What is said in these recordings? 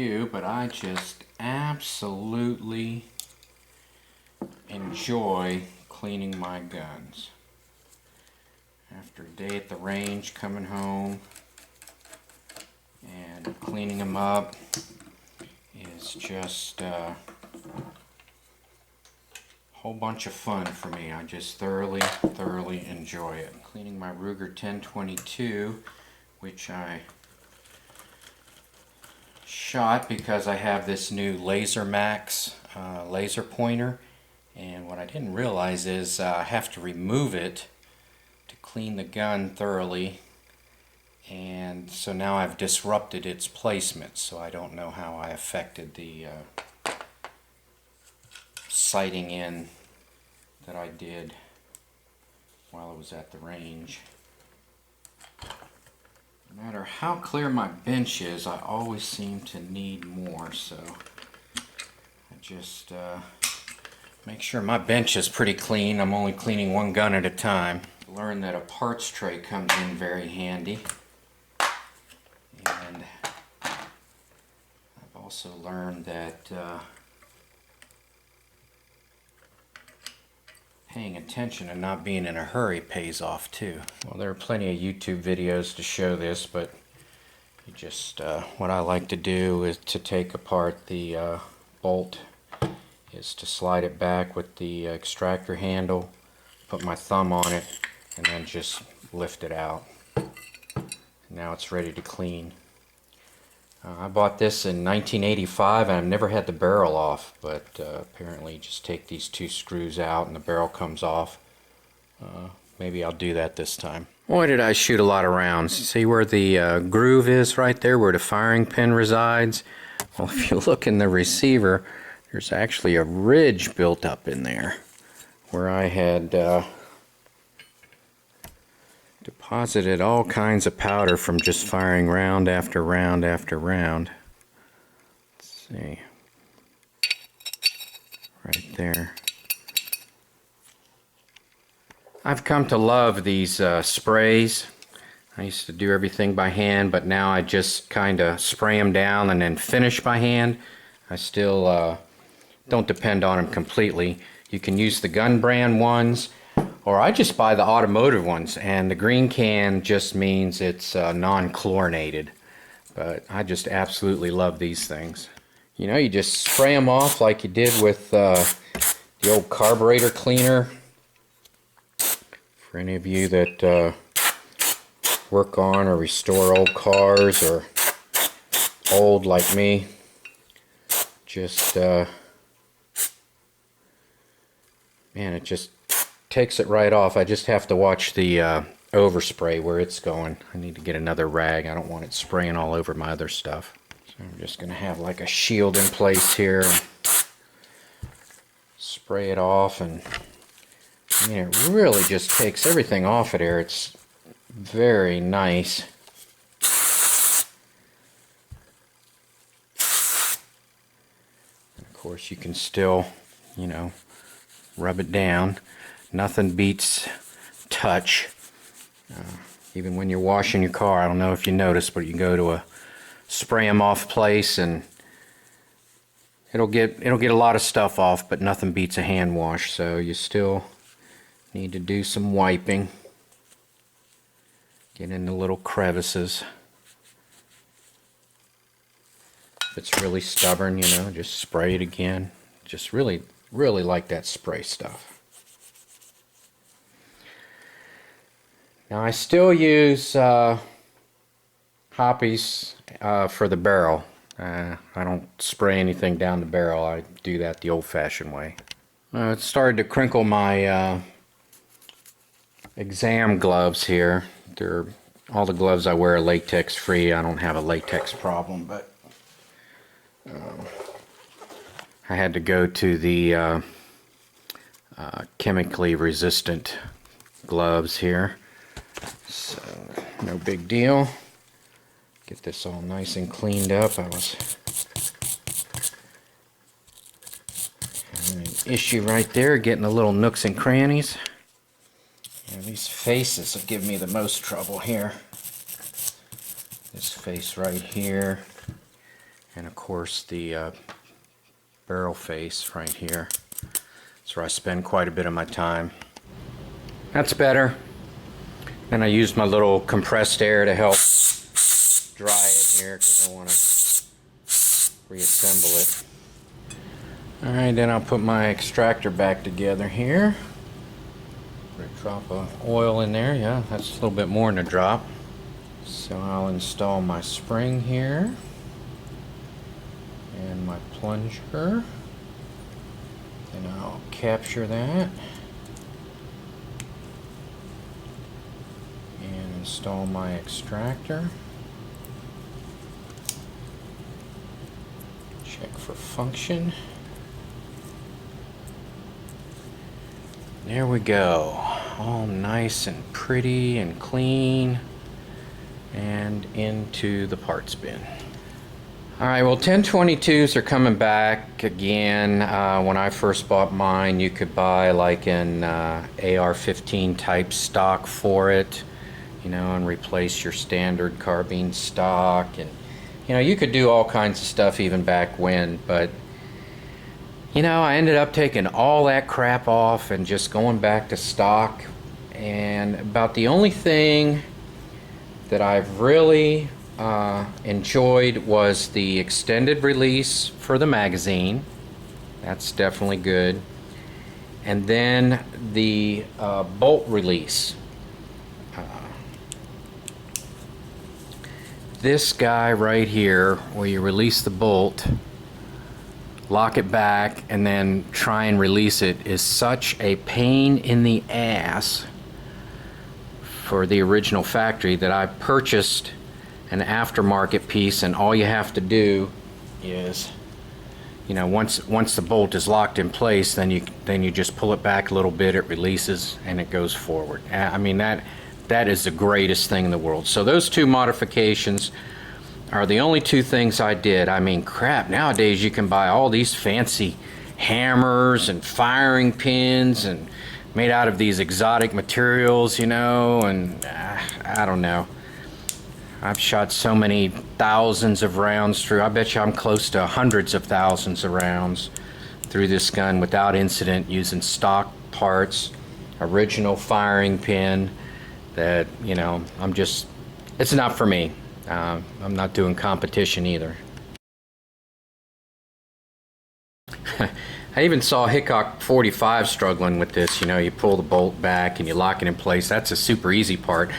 you, but I just absolutely enjoy cleaning my guns. After a day at the range, coming home and cleaning them up is just a whole bunch of fun for me. I just thoroughly enjoy it. Cleaning my Ruger 1022, which I shot because I have this new Laser Max laser pointer, and what I didn't realize is I have to remove it to clean the gun thoroughly, and so now I've disrupted its placement, so I don't know how I affected the sighting in that I did while I was at the range. No matter how clear my bench is, I always seem to need more, so I just make sure my bench is pretty clean. I'm only cleaning one gun at a time. Learned that a parts tray comes in very handy, and I've also learned that paying attention and not being in a hurry pays off too. Well, there are plenty of YouTube videos to show this, but you just what I like to do is to take apart the bolt is to slide it back with the extractor handle, put my thumb on it, and then just lift it out. Now it's ready to clean. I bought this in 1985 and I've never had the barrel off, but apparently you just take these two screws out and the barrel comes off. Maybe I'll do that this time. Why did I shoot a lot of rounds? See where the groove is right there, where the firing pin resides? Well, if you look in the receiver, there's actually a ridge built up in there where I had deposited all kinds of powder from just firing round after round after round. Let's see. Right there. I've come to love these sprays. I used to do everything by hand, but now I just kind of spray them down and then finish by hand. I still don't depend on them completely. You can use the gun brand ones, or I just buy the automotive ones, and the green can just means it's non-chlorinated. But I just absolutely love these things. You know, you just spray them off like you did with the old carburetor cleaner. For any of you that work on or restore old cars, or old like me, just man, it just takes it right off. I just have to watch the overspray where it's going. I need to get another rag. I don't want it spraying all over my other stuff. So I'm just going to have like a shield in place here. Spray it off, and I mean, it really just takes everything off of there. It's very nice. And of course you can still, you know, rub it down. Nothing beats touch. Even when you're washing your car, I don't know if you noticed, but you go to a spray 'em off place and it'll get a lot of stuff off, but nothing beats a hand wash. So you still need to do some wiping. Get in the little crevices. If it's really stubborn, you know, just spray it again. Just really like that spray stuff. Now I still use hoppies for the barrel. I don't spray anything down the barrel. I do that the old-fashioned way. It started to crinkle my exam gloves here. All the gloves I wear are latex free. I don't have a latex problem, but I had to go to the chemically resistant gloves here. So no big deal. Get this all nice and cleaned up. I was having an issue right there, getting the little nooks and crannies. And these faces will give me the most trouble here. This face right here, And of course the barrel face right here. That's where I spend quite a bit of my time. That's better. And I used my little compressed air to help dry it here because I want to reassemble it. Alright, then I'll put my extractor back together here. Put a drop of oil in there. Yeah, that's a little bit more than a drop. So I'll install my spring here and my plunger, and I'll capture that and install my extractor. Check for function. There we go, all nice and pretty and clean, and into the parts bin. Alright, well 1022s are coming back again. When I first bought mine, you could buy like an AR-15 type stock for it, you know, and replace your standard carbine stock. And you know, you could do all kinds of stuff even back when, but you know, I ended up taking all that crap off and just going back to stock. And about the only thing that I've really enjoyed was the extended release for the magazine. That's definitely good. And then the bolt release. This guy right here, where you release the bolt, lock it back, and then try and release it, is such a pain in the ass for the original factory that I purchased an aftermarket piece, and all you have to do is, you know, once the bolt is locked in place, then you just pull it back a little bit, it releases, and it goes forward. I mean, that is the greatest thing in the world. So those two modifications are the only two things I did. I mean, crap, nowadays you can buy all these fancy hammers and firing pins and made out of these exotic materials, you know, and I don't know. I've shot so many thousands of rounds through. I bet you I'm close to hundreds of thousands of rounds through this gun without incident, using stock parts, original firing pin, that, you know, it's not for me. I'm not doing competition either. I even saw Hickok 45 struggling with this. You know, you pull the bolt back and you lock it in place. That's a super easy part.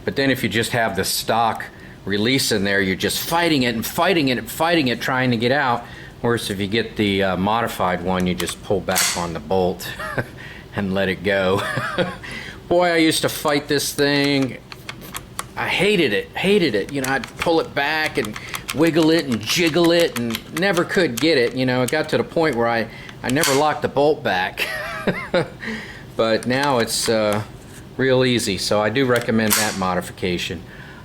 But then if you just have the stock release in there, you're just fighting it and fighting it and fighting it, trying to get out. Whereas if you get the modified one, you just pull back on the bolt and let it go. Boy, I used to fight this thing. I hated it. You know, I'd pull it back and wiggle it and jiggle it and never could get it. You know, it got to the point where I never locked the bolt back. But now it's real easy, so I do recommend that modification.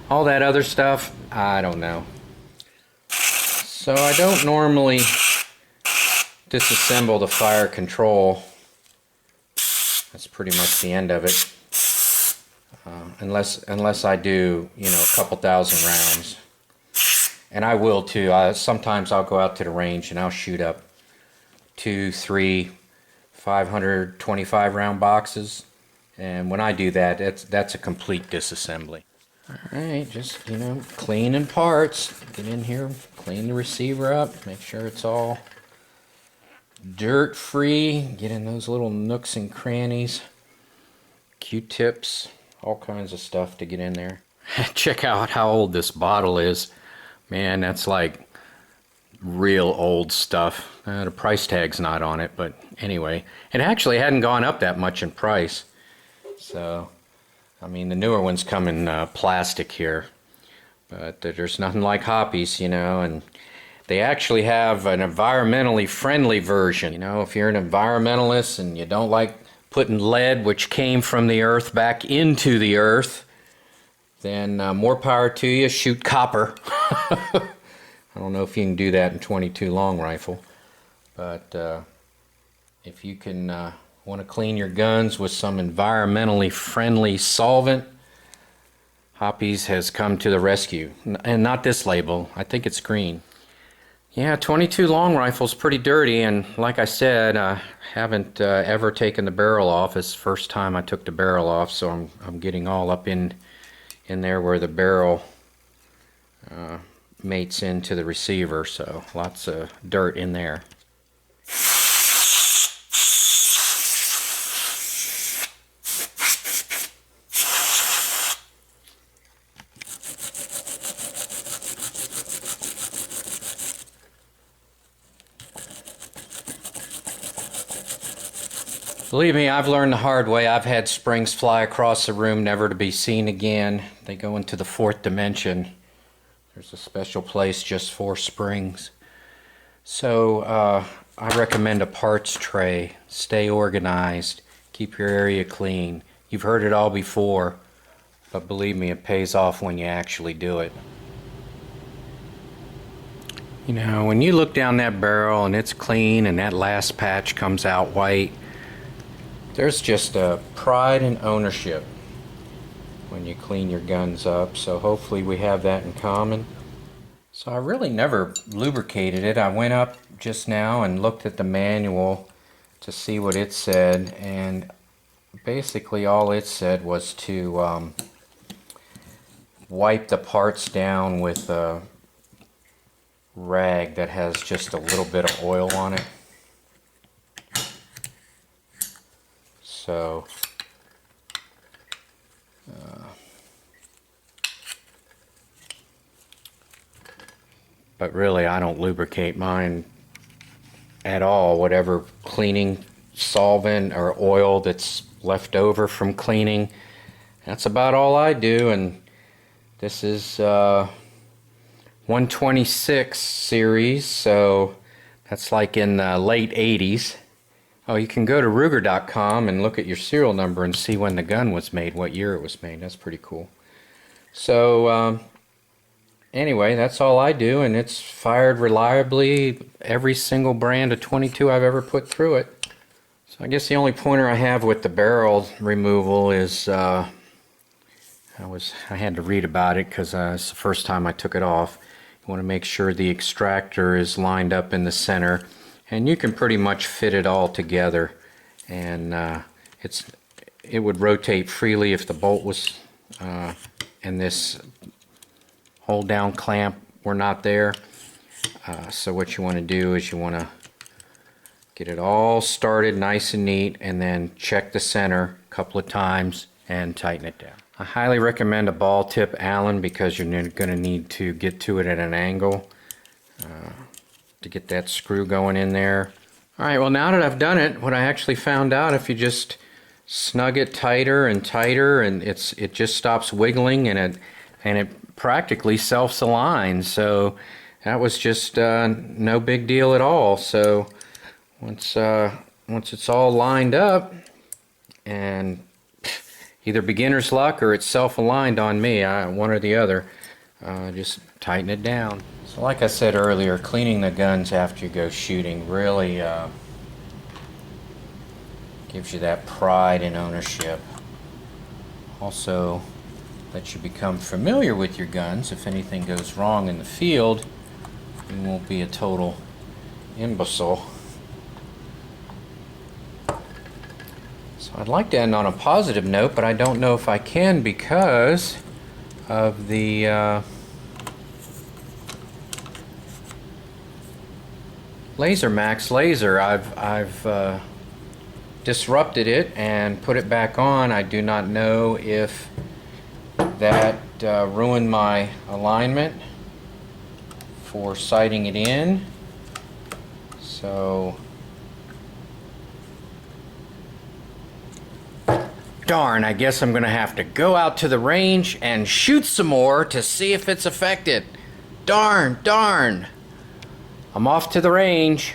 All that other stuff, I don't know. So I don't normally disassemble the fire control. That's pretty much the end of it. Unless I do, you know, a couple thousand rounds. And I will too. Sometimes I'll go out to the range and I'll shoot up 2, 3, 525 round boxes. And when I do that, that's a complete disassembly. Alright, just, you know, cleaning parts. Get in here, clean the receiver up, make sure it's all dirt free. Get in those little nooks and crannies. Q-tips, all kinds of stuff to get in there. Check out how old this bottle is. Man, that's like real old stuff. The price tag's not on it, but anyway, it actually hadn't gone up that much in price. So, I mean, the newer ones come in plastic here, but there's nothing like Hoppies, you know, and they actually have an environmentally friendly version. You know, if you're an environmentalist and you don't like putting lead, which came from the earth, back into the earth, then more power to you. Shoot copper. I don't know if you can do that in 22 long rifle, but if you can want to clean your guns with some environmentally friendly solvent, Hoppies has come to the rescue. And not this label. I think it's green. Yeah, 22 long rifle's pretty dirty, and like I said, I haven't ever taken the barrel off. It's the first time I took the barrel off, so I'm getting all up in there where the barrel mates into the receiver, so lots of dirt in there. Believe me, I've learned the hard way. I've had springs fly across the room, never to be seen again. They go into the fourth dimension. There's a special place just for springs. So I recommend a parts tray. Stay organized. Keep your area clean. You've heard it all before, but believe me, it pays off when you actually do it. You know, when you look down that barrel and it's clean and that last patch comes out white, there's just a pride and ownership when you clean your guns up, so hopefully we have that in common. So I really never lubricated it. I went up just now and looked at the manual to see what it said, and basically all it said was to wipe the parts down with a rag that has just a little bit of oil on it. So but really I don't lubricate mine at all. Whatever cleaning solvent or oil that's left over from cleaning, that's about all I do. And this is 126 series, so that's like in the late 80s. Oh, you can go to Ruger.com and look at your serial number and see when the gun was made, what year it was made. That's pretty cool. So anyway, that's all I do, and it's fired reliably every single brand of 22 I've ever put through it. So I guess the only pointer I have with the barrel removal is I had to read about it because it's the first time I took it off. You want to make sure the extractor is lined up in the center, and you can pretty much fit it all together, and it would rotate freely if the bolt was and this hold down clamp were not there. So what you want to do is you want to get it all started nice and neat, and then check the center a couple of times and tighten it down. I highly recommend a ball tip Allen because you're going to need to get to it at an angle to get that screw going in there. Alright, well, now that I've done it, what I actually found out, if you just snug it tighter and tighter, and it just stops wiggling, and it practically self-aligns. So that was just no big deal at all. So once it's all lined up, and either beginner's luck or it's self-aligned on me, one or the other, just tighten it down. So like I said earlier, cleaning the guns after you go shooting really gives you that pride and ownership. Also lets you become familiar with your guns. If anything goes wrong in the field, you won't be a total imbecile. So I'd like to end on a positive note, but I don't know if I can because of the Laser Max laser. I've disrupted it and put it back on. I do not know if that ruined my alignment for sighting it in. So darn, I guess I'm gonna have to go out to the range and shoot some more to see if it's affected. Darn. I'm off to the range.